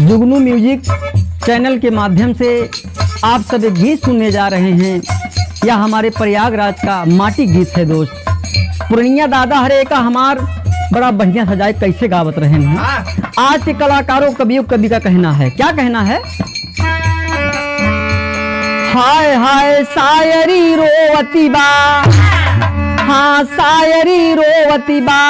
जुगनू music channel के माध्यम से आप सब एक गीत सुनने जा रहे हैं। यह हमारे प्रयागराज का माटी गीत है दोस्त। पूर्णिया दादा हरे का हमार बड़ा बढ़िया सजाए कैसे गावत रहे हैं। आज के कलाकारों कवियों कवि का कहना है, क्या कहना है? हाय हाय शायरी रोवती बा, हाँ शायरी रोवती बा,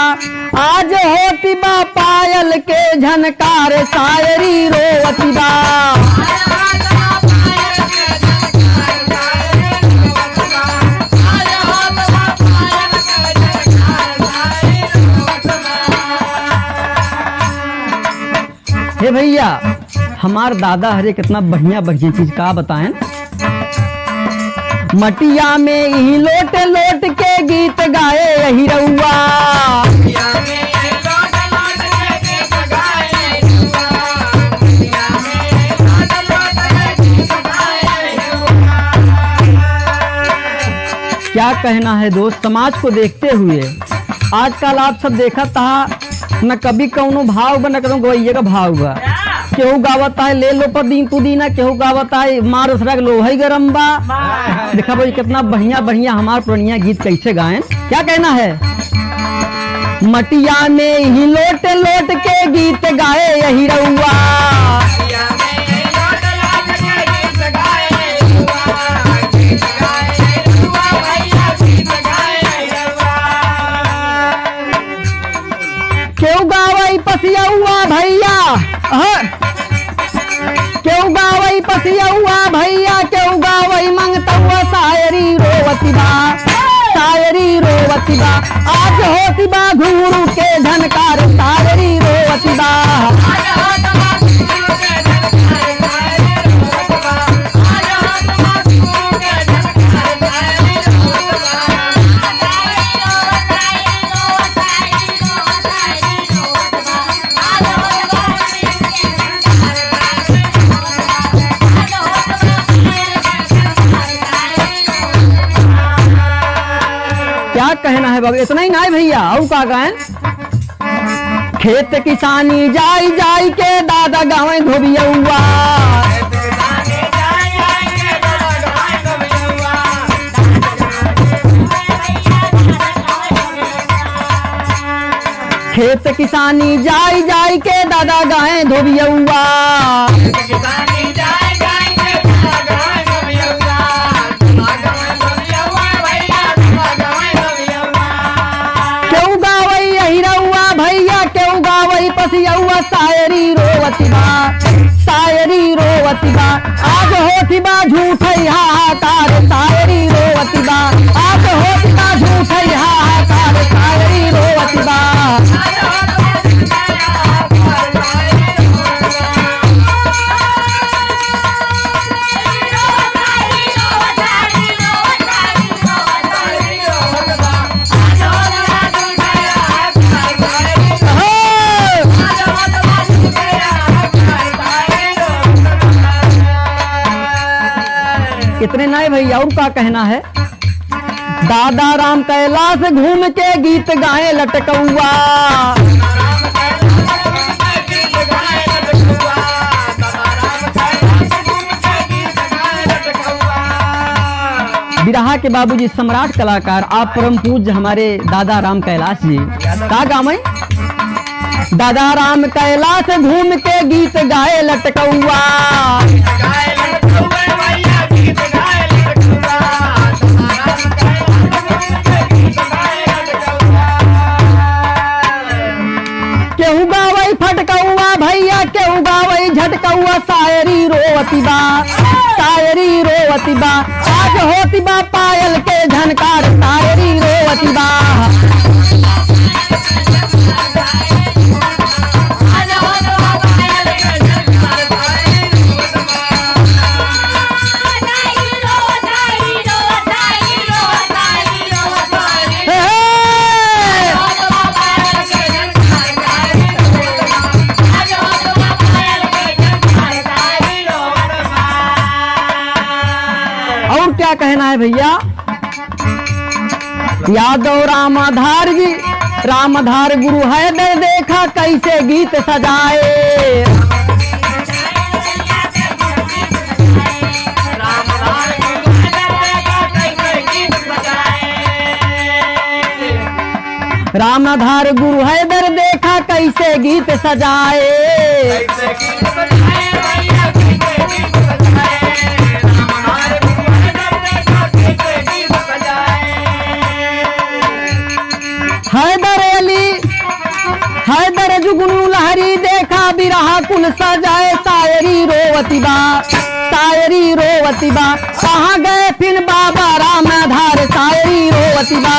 आज होती बा पायल के झनकार, शायरी रोवती बा। हे भैया, हमार दादा हरे कितना बढ़िया बढ़िया चीज का बताएं। मटिया में ही लोट लोट के गीत गाए यही रउआ, क्या कहना है दोस्त? समाज को देखते हुए आजकल आप सब देखा था न कभी कौनो भाव बा न कौनो गवैया का भाव बा। केहू गावता है ले लो पदीन पुदीना, केहू गावता है मार उसरा लोहई गरम बा। देखा भाई कितना बढ़िया बढ़िया हमार पुरानिया गीत कैसे गाएं। क्या कहना है? मटिया में ही लोट लोट के गीत गाए यही रउआ, केहू गावई पसियौआ भैया, केहू गावई पसियौआ भैया, केहू गावई मंगतौआ, शायरी रोवती बा, शायरी रोवती बा, आज होती बा घुंघरू के झनकार, शायरी रोवती बा। क्या कहना है बाबू? इतना ही ना है भैया, और का गाएं? खेत किसानी जाई जाई के दादा गावे धोबियौआ, खेत किसानी जाई जाई के दादा गाए धोबियौआ, पसियौआ, शायरी रोवती बा, शायरी रोवती बा, आज होती बा झूठई हाहाकार, शायरी रोवती बा, आज होती बा झूठई हाहाकार, शायरी रोवती बा। इतने ना भैया, और का कहना है? दादा राम कैलाश घूम के गीत गाए लटकौआ, बिरहा के बाबूजी सम्राट कलाकार आप परम पूज्य हमारे दादा राम कैलाश जी का गावे? दादा राम कैलाश घूम के गीत गाए लटकौआ, केहू गावई फटकौआ भैया, केहू गावई झटकौआ, शायरी रोवती बा, शायरी रोवती बा, आज होती बा पायल के झनकार, शायरी रोवती बा। क्या कहना है भैया? यादव रामाधार जी, रामाधार गुरु है दर देखा कैसे गीत सजाए, रामाधार गुरु हैदर देखा कैसे गीत सजाए। हैदर जुगनू लहरी देखा बिरहा कुल सजाए। शायरी रोवती बा, शायरी रोवती बा, कहाँ गए फिर बाबा रामाधार, शायरी रोवती बा।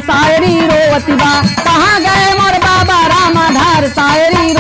शायरी रोवती बा, कहाँ गए मोर बाबा रामाधार, शायरी